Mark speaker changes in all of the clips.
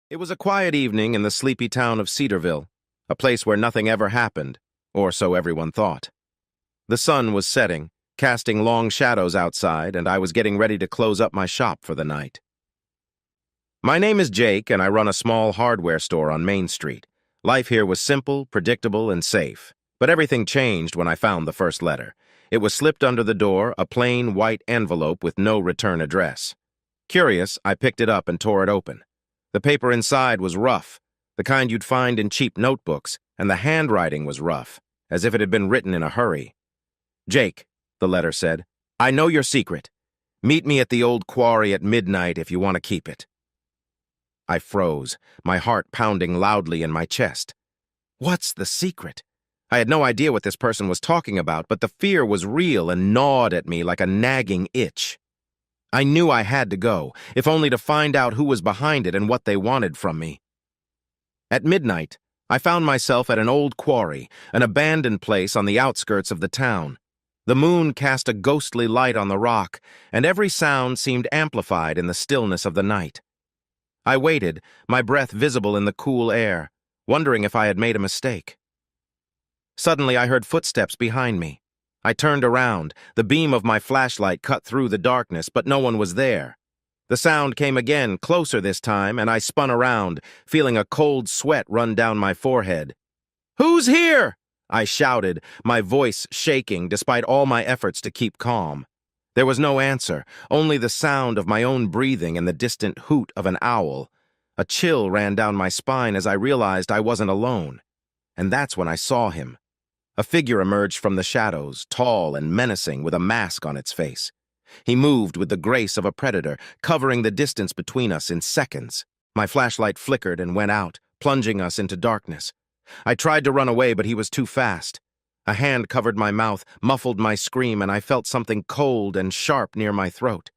Speaker 1: It was a quiet evening in the sleepy town of Cedarville, a place where nothing ever happened, or so everyone thought. The sun was setting, casting long shadows outside, and I was getting ready to close up my shop for the night. My name is Jake, and I run a small hardware store on Main Street. Life here was simple, predictable, and safe. But everything changed when I found the first letter. It was slipped under the door, a plain white envelope with no return address. Curious, I picked it up and tore it open. The paper inside was rough, the kind you'd find in cheap notebooks, and the handwriting was rough, as if it had been written in a hurry. "Jake," the letter said, "I know your secret. Meet me at the old quarry at midnight if you want to keep it." I froze, my heart pounding loudly in my chest. What's the secret? I had no idea what this person was talking about, but the fear was real and gnawed at me like a nagging itch. I knew I had to go, if only to find out who was behind it and what they wanted from me. At midnight, I found myself at an old quarry, an abandoned place on the outskirts of the town. The moon cast a ghostly light on the rock, and every sound seemed amplified in the stillness of the night. I waited, my breath visible in the cool air, wondering if I had made a mistake. Suddenly, I heard footsteps behind me. I turned around, the beam of my flashlight cut through the darkness, but no one was there. The sound came again, closer this time, and I spun around, feeling a cold sweat run down my forehead. "Who's here?" I shouted, my voice shaking despite all my efforts to keep calm. There was no answer, only the sound of my own breathing and the distant hoot of an owl. A chill ran down my spine as I realized I wasn't alone. And that's when I saw him. A figure emerged from the shadows, tall and menacing, with a mask on its face. He moved with the grace of a predator, covering the distance between us in seconds. My flashlight flickered and went out, plunging us into darkness. I tried to run away, but he was too fast. A hand covered my mouth, muffled my scream, and I felt something cold and sharp near my throat.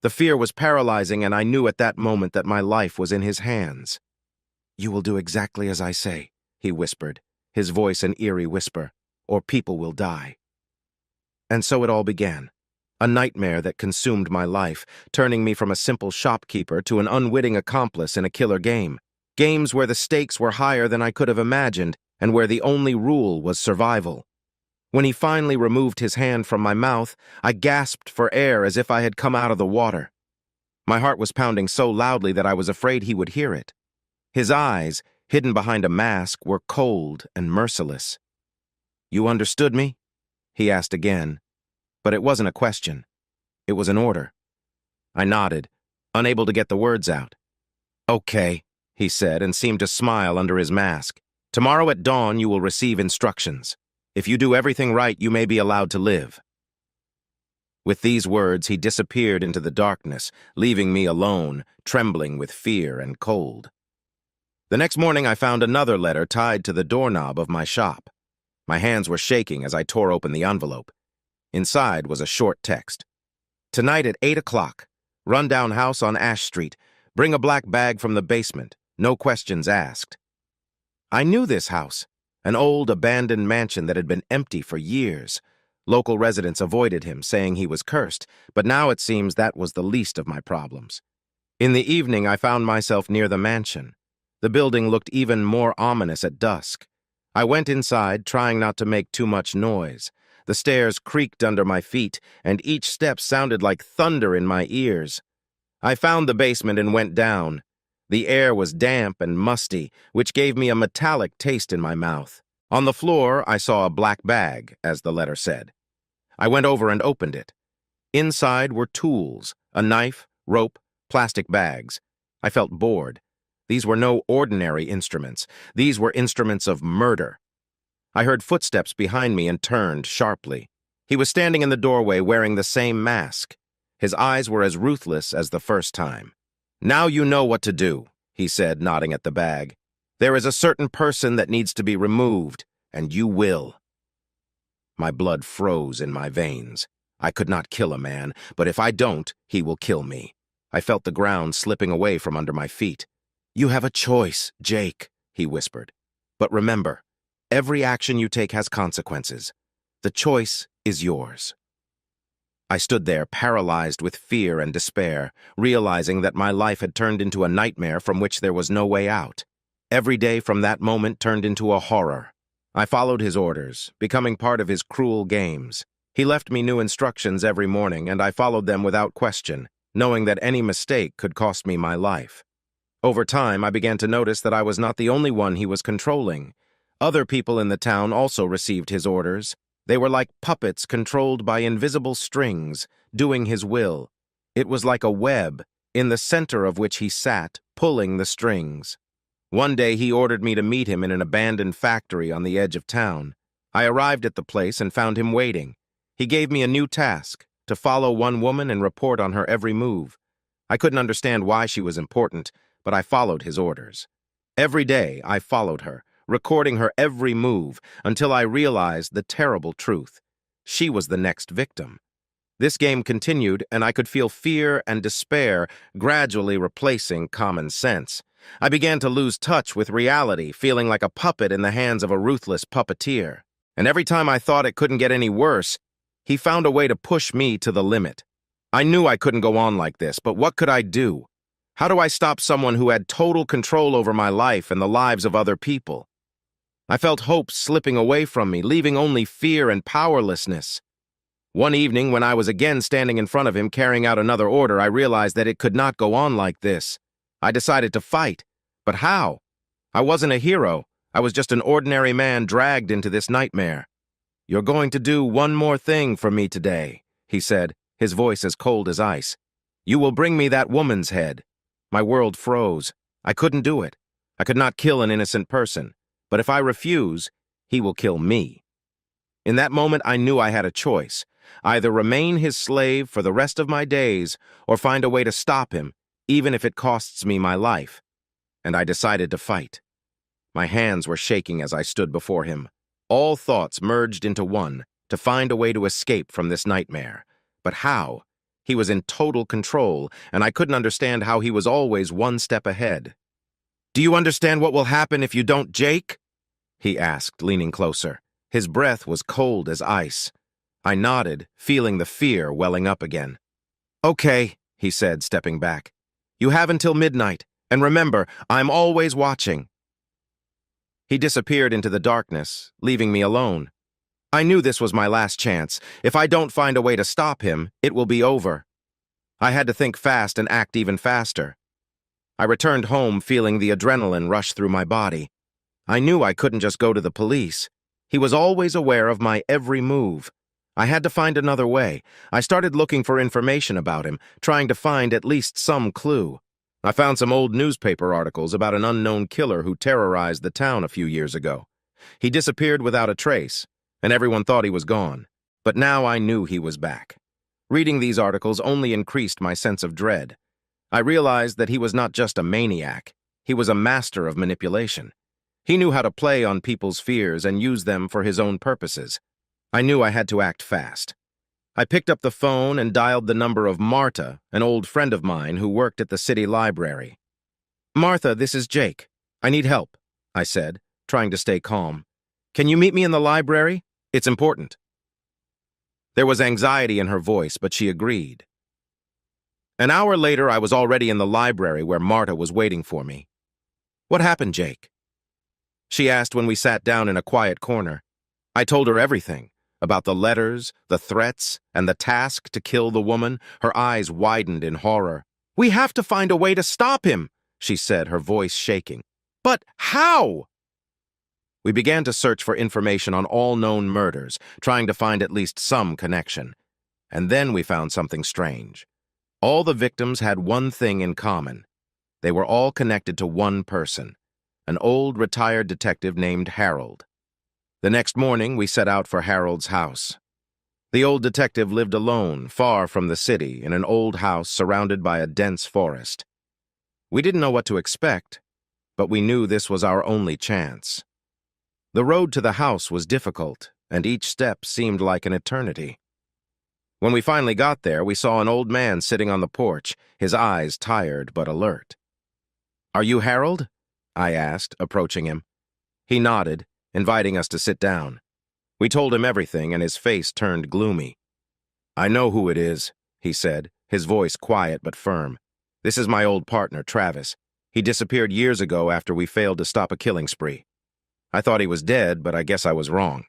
Speaker 1: The fear was paralyzing, and I knew at that moment that my life was in his hands. "You will do exactly as I say," he whispered, his voice an eerie whisper, "or people will die." And so it all began. A nightmare that consumed my life, turning me from a simple shopkeeper to an unwitting accomplice in a killer game. Games where the stakes were higher than I could have imagined, and where the only rule was survival. When he finally removed his hand from my mouth, I gasped for air as if I had come out of the water. My heart was pounding so loudly that I was afraid he would hear it. His eyes, hidden behind a mask, were cold and merciless. "You understood me?" he asked again. But it wasn't a question. It was an order. I nodded, unable to get the words out. "Okay," he said, and seemed to smile under his mask. "Tomorrow at dawn you will receive instructions. If you do everything right, you may be allowed to live." With these words, he disappeared into the darkness, leaving me alone, trembling with fear and cold. The next morning, I found another letter tied to the doorknob of my shop. My hands were shaking as I tore open the envelope. Inside was a short text. "Tonight at 8 o'clock, rundown house on Ash Street. Bring a black bag from the basement. No questions asked." I knew this house, an old abandoned mansion that had been empty for years. Local residents avoided him, saying he was cursed, but now it seems that was the least of my problems. In the evening, I found myself near the mansion. The building looked even more ominous at dusk. I went inside, trying not to make too much noise. The stairs creaked under my feet, and each step sounded like thunder in my ears. I found the basement and went down. The air was damp and musty, which gave me a metallic taste in my mouth. On the floor, I saw a black bag, as the letter said. I went over and opened it. Inside were tools, a knife, rope, plastic bags. I felt bored. These were no ordinary instruments. These were instruments of murder. I heard footsteps behind me and turned sharply. He was standing in the doorway wearing the same mask. His eyes were as ruthless as the first time. "Now you know what to do," he said, nodding at the bag. "There is a certain person that needs to be removed, and you will." My blood froze in my veins. I could not kill a man, but if I don't, he will kill me. I felt the ground slipping away from under my feet. "You have a choice, Jake," he whispered. "But remember, every action you take has consequences. The choice is yours." I stood there, paralyzed with fear and despair, realizing that my life had turned into a nightmare from which there was no way out. Every day from that moment turned into a horror. I followed his orders, becoming part of his cruel games. He left me new instructions every morning, and I followed them without question, knowing that any mistake could cost me my life. Over time, I began to notice that I was not the only one he was controlling. Other people in the town also received his orders. They were like puppets controlled by invisible strings, doing his will. It was like a web, in the center of which he sat, pulling the strings. One day he ordered me to meet him in an abandoned factory on the edge of town. I arrived at the place and found him waiting. He gave me a new task, to follow one woman and report on her every move. I couldn't understand why she was important, but I followed his orders. Every day I followed her, recording her every move, until I realized the terrible truth. She was the next victim. This game continued, and I could feel fear and despair gradually replacing common sense. I began to lose touch with reality, feeling like a puppet in the hands of a ruthless puppeteer. And every time I thought it couldn't get any worse, he found a way to push me to the limit. I knew I couldn't go on like this, but what could I do? How do I stop someone who had total control over my life and the lives of other people? I felt hope slipping away from me, leaving only fear and powerlessness. One evening, when I was again standing in front of him carrying out another order, I realized that it could not go on like this. I decided to fight. But how? I wasn't a hero. I was just an ordinary man dragged into this nightmare. "You're going to do one more thing for me today," he said, his voice as cold as ice. "You will bring me that woman's head." My world froze. I couldn't do it. I could not kill an innocent person. But if I refuse, he will kill me. In that moment, I knew I had a choice. Either remain his slave for the rest of my days, or find a way to stop him, even if it costs me my life. And I decided to fight. My hands were shaking as I stood before him. All thoughts merged into one, to find a way to escape from this nightmare. But how? He was in total control, and I couldn't understand how he was always one step ahead. "Do you understand what will happen if you don't, Jake?" he asked, leaning closer. His breath was cold as ice. I nodded, feeling the fear welling up again. "Okay," he said, stepping back. "You have until midnight, and remember, I'm always watching." He disappeared into the darkness, leaving me alone. I knew this was my last chance. If I don't find a way to stop him, it will be over. I had to think fast and act even faster. I returned home feeling the adrenaline rush through my body. I knew I couldn't just go to the police. He was always aware of my every move. I had to find another way. I started looking for information about him, trying to find at least some clue. I found some old newspaper articles about an unknown killer who terrorized the town a few years ago. He disappeared without a trace, and everyone thought he was gone. But now I knew he was back. Reading these articles only increased my sense of dread. I realized that he was not just a maniac. He was a master of manipulation. He knew how to play on people's fears and use them for his own purposes. I knew I had to act fast. I picked up the phone and dialed the number of Marta, an old friend of mine who worked at the city library. "Martha, this is Jake. I need help," I said, trying to stay calm. "Can you meet me in the library? It's important." There was anxiety in her voice, but she agreed. An hour later, I was already in the library where Marta was waiting for me. "What happened, Jake?" she asked when we sat down in a quiet corner. I told her everything, about the letters, the threats, and the task to kill the woman. Her eyes widened in horror. "We have to find a way to stop him," she said, her voice shaking. "But how?" We began to search for information on all known murders, trying to find at least some connection. And then we found something strange. All the victims had one thing in common. They were all connected to one person, an old retired detective named Harold. The next morning, we set out for Harold's house. The old detective lived alone, far from the city, in an old house surrounded by a dense forest. We didn't know what to expect, but we knew this was our only chance. The road to the house was difficult, and each step seemed like an eternity. When we finally got there, we saw an old man sitting on the porch, his eyes tired but alert. "Are you Harold?" I asked, approaching him. He nodded, inviting us to sit down. We told him everything, and his face turned gloomy. "I know who it is," he said, his voice quiet but firm. "This is my old partner, Travis. He disappeared years ago after we failed to stop a killing spree. I thought he was dead, but I guess I was wrong."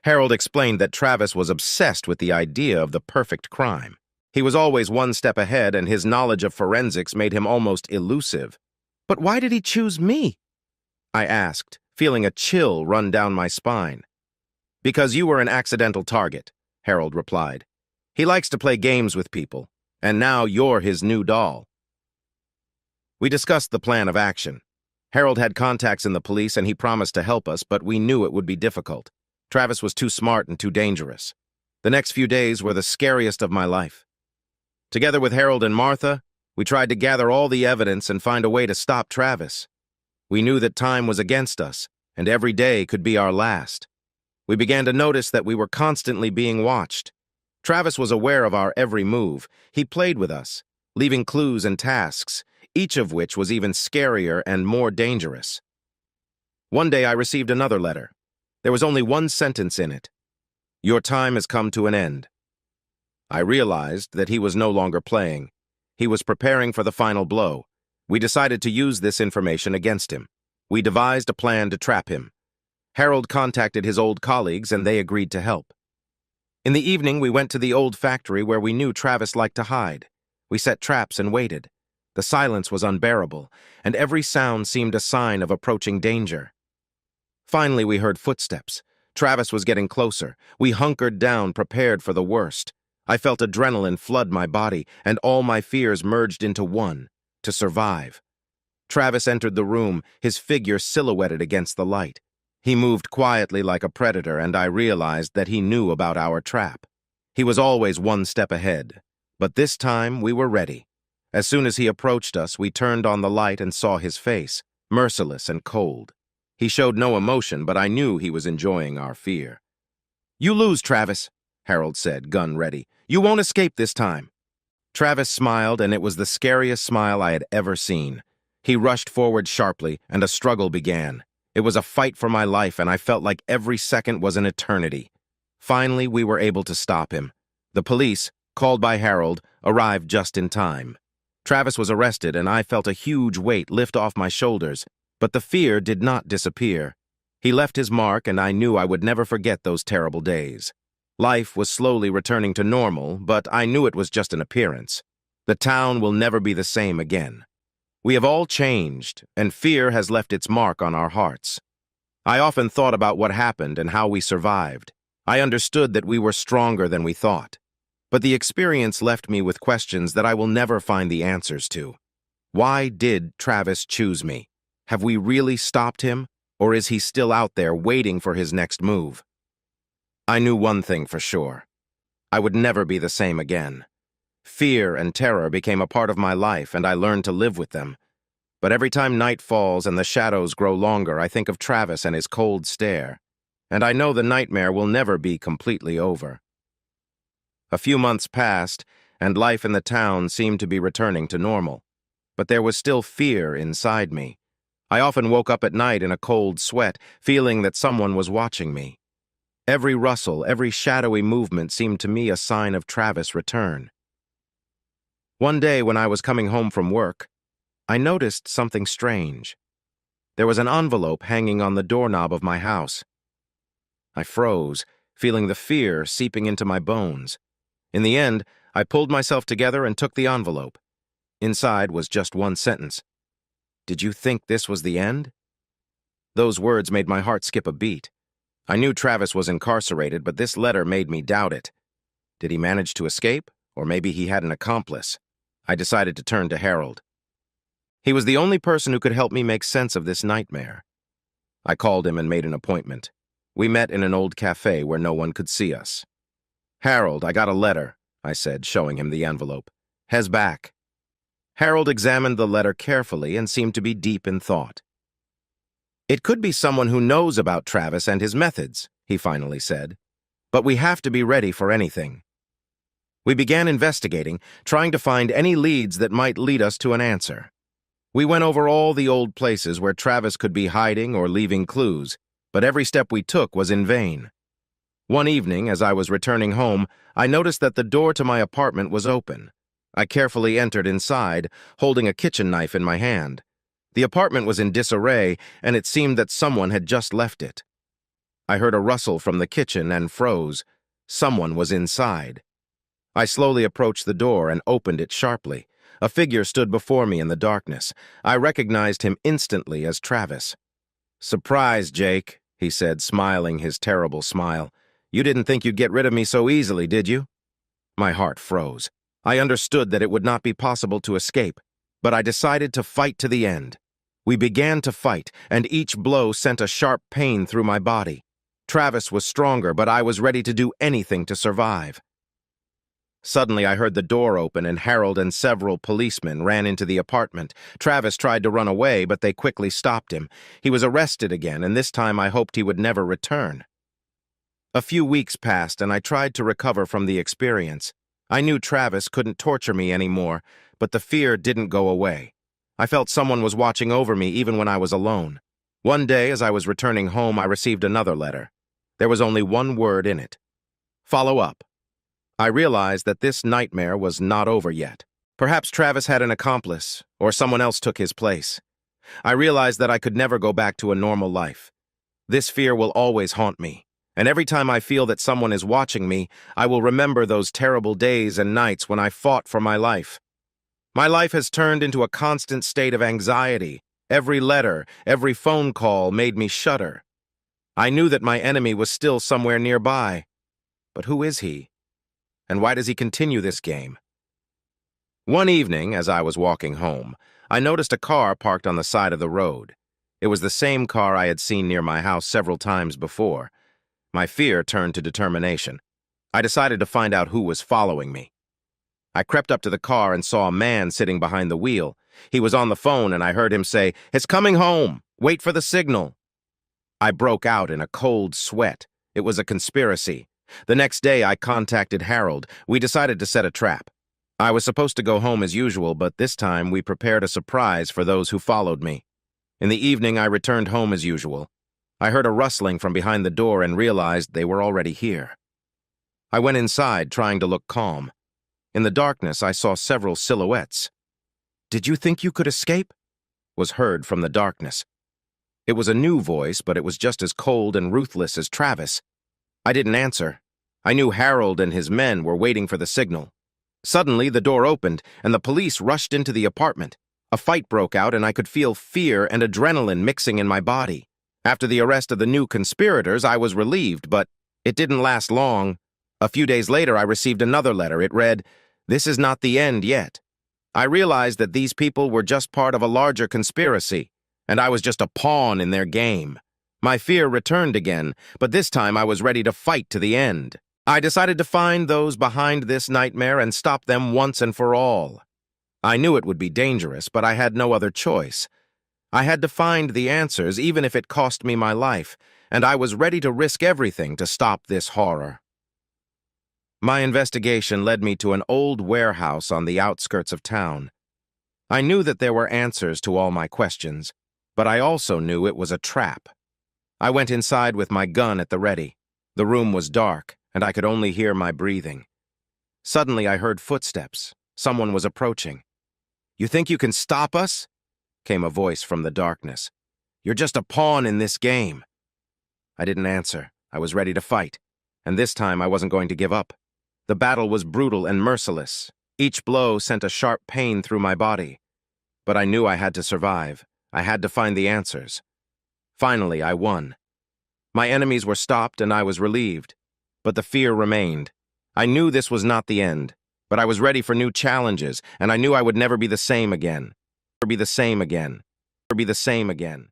Speaker 1: Harold explained that Travis was obsessed with the idea of the perfect crime. He was always one step ahead, and his knowledge of forensics made him almost elusive. "But why did he choose me?" I asked, feeling a chill run down my spine. "Because you were an accidental target," Harold replied. "He likes to play games with people, and now you're his new doll." We discussed the plan of action. Harold had contacts in the police and he promised to help us, but we knew it would be difficult. Travis was too smart and too dangerous. The next few days were the scariest of my life. Together with Harold and Martha, we tried to gather all the evidence and find a way to stop Travis. We knew that time was against us, and every day could be our last. We began to notice that we were constantly being watched. Travis was aware of our every move. He played with us, leaving clues and tasks, each of which was even scarier and more dangerous. One day I received another letter. There was only one sentence in it. "Your time has come to an end." I realized that he was no longer playing. He was preparing for the final blow. We decided to use this information against him. We devised a plan to trap him. Harold contacted his old colleagues and they agreed to help. In the evening, we went to the old factory where we knew Travis liked to hide. We set traps and waited. The silence was unbearable, and every sound seemed a sign of approaching danger. Finally, we heard footsteps. Travis was getting closer. We hunkered down, prepared for the worst. I felt adrenaline flood my body, and all my fears merged into one: to survive. Travis entered the room, his figure silhouetted against the light. He moved quietly like a predator, and I realized that he knew about our trap. He was always one step ahead, but this time we were ready. As soon as he approached us, we turned on the light and saw his face, merciless and cold. He showed no emotion, but I knew he was enjoying our fear. "You lose, Travis," Harold said, gun ready. "You won't escape this time." Travis smiled, and it was the scariest smile I had ever seen. He rushed forward sharply, and a struggle began. It was a fight for my life, and I felt like every second was an eternity. Finally, we were able to stop him. The police, called by Harold, arrived just in time. Travis was arrested, and I felt a huge weight lift off my shoulders, but the fear did not disappear. He left his mark, and I knew I would never forget those terrible days. Life was slowly returning to normal, but I knew it was just an appearance. The town will never be the same again. We have all changed, and fear has left its mark on our hearts. I often thought about what happened and how we survived. I understood that we were stronger than we thought. But the experience left me with questions that I will never find the answers to. Why did Travis choose me? Have we really stopped him, or is he still out there waiting for his next move? I knew one thing for sure. I would never be the same again. Fear and terror became a part of my life, and I learned to live with them. But every time night falls and the shadows grow longer, I think of Travis and his cold stare. And I know the nightmare will never be completely over. A few months passed, and life in the town seemed to be returning to normal. But there was still fear inside me. I often woke up at night in a cold sweat, feeling that someone was watching me. Every rustle, every shadowy movement seemed to me a sign of Travis' return. One day when I was coming home from work, I noticed something strange. There was an envelope hanging on the doorknob of my house. I froze, feeling the fear seeping into my bones. In the end, I pulled myself together and took the envelope. Inside was just one sentence. "Did you think this was the end?" Those words made my heart skip a beat. I knew Travis was incarcerated, but this letter made me doubt it. Did he manage to escape, or maybe he had an accomplice? I decided to turn to Harold. He was the only person who could help me make sense of this nightmare. I called him and made an appointment. We met in an old cafe where no one could see us. "Harold, I got a letter," I said, showing him the envelope. "Hez back." Harold examined the letter carefully and seemed to be deep in thought. "It could be someone who knows about Travis and his methods," he finally said. "But we have to be ready for anything." We began investigating, trying to find any leads that might lead us to an answer. We went over all the old places where Travis could be hiding or leaving clues, but every step we took was in vain. One evening, as I was returning home, I noticed that the door to my apartment was open. I carefully entered inside, holding a kitchen knife in my hand. The apartment was in disarray, and it seemed that someone had just left it. I heard a rustle from the kitchen and froze. Someone was inside. I slowly approached the door and opened it sharply. A figure stood before me in the darkness. I recognized him instantly as Travis. "Surprise, Jake," he said, smiling his terrible smile. "You didn't think you'd get rid of me so easily, did you?" My heart froze. I understood that it would not be possible to escape, but I decided to fight to the end. We began to fight, and each blow sent a sharp pain through my body. Travis was stronger, but I was ready to do anything to survive. Suddenly, I heard the door open, and Harold and several policemen ran into the apartment. Travis tried to run away, but they quickly stopped him. He was arrested again, and this time I hoped he would never return. A few weeks passed, and I tried to recover from the experience. I knew Travis couldn't torture me anymore, but the fear didn't go away. I felt someone was watching over me even when I was alone. One day, as I was returning home, I received another letter. There was only one word in it: follow up. I realized that this nightmare was not over yet. Perhaps Travis had an accomplice, or someone else took his place. I realized that I could never go back to a normal life. This fear will always haunt me, and every time I feel that someone is watching me, I will remember those terrible days and nights when I fought for my life. My life has turned into a constant state of anxiety. Every letter, every phone call made me shudder. I knew that my enemy was still somewhere nearby. But who is he? And why does he continue this game? One evening, as I was walking home, I noticed a car parked on the side of the road. It was the same car I had seen near my house several times before. My fear turned to determination. I decided to find out who was following me. I crept up to the car and saw a man sitting behind the wheel. He was on the phone, and I heard him say, "It's coming home! Wait for the signal!" I broke out in a cold sweat. It was a conspiracy. The next day, I contacted Harold. We decided to set a trap. I was supposed to go home as usual, but this time we prepared a surprise for those who followed me. In the evening, I returned home as usual. I heard a rustling from behind the door and realized they were already here. I went inside, trying to look calm. In the darkness, I saw several silhouettes. "Did you think you could escape?" was heard from the darkness. It was a new voice, but it was just as cold and ruthless as Travis. I didn't answer. I knew Harold and his men were waiting for the signal. Suddenly, the door opened, and the police rushed into the apartment. A fight broke out, and I could feel fear and adrenaline mixing in my body. After the arrest of the new conspirators, I was relieved, but it didn't last long. A few days later, I received another letter. It read, "This is not the end yet." I realized that these people were just part of a larger conspiracy, and I was just a pawn in their game. My fear returned again, but this time I was ready to fight to the end. I decided to find those behind this nightmare and stop them once and for all. I knew it would be dangerous, but I had no other choice. I had to find the answers, even if it cost me my life, and I was ready to risk everything to stop this horror. My investigation led me to an old warehouse on the outskirts of town. I knew that there were answers to all my questions, but I also knew it was a trap. I went inside with my gun at the ready. The room was dark, and I could only hear my breathing. Suddenly, I heard footsteps. Someone was approaching. "You think you can stop us?" came a voice from the darkness. "You're just a pawn in this game." I didn't answer. I was ready to fight, and this time I wasn't going to give up. The battle was brutal and merciless. Each blow sent a sharp pain through my body. But I knew I had to survive. I had to find the answers. Finally, I won. My enemies were stopped, and I was relieved. But the fear remained. I knew this was not the end, but I was ready for new challenges, and I knew I would never be the same again. Never be the same again. Never be the same again.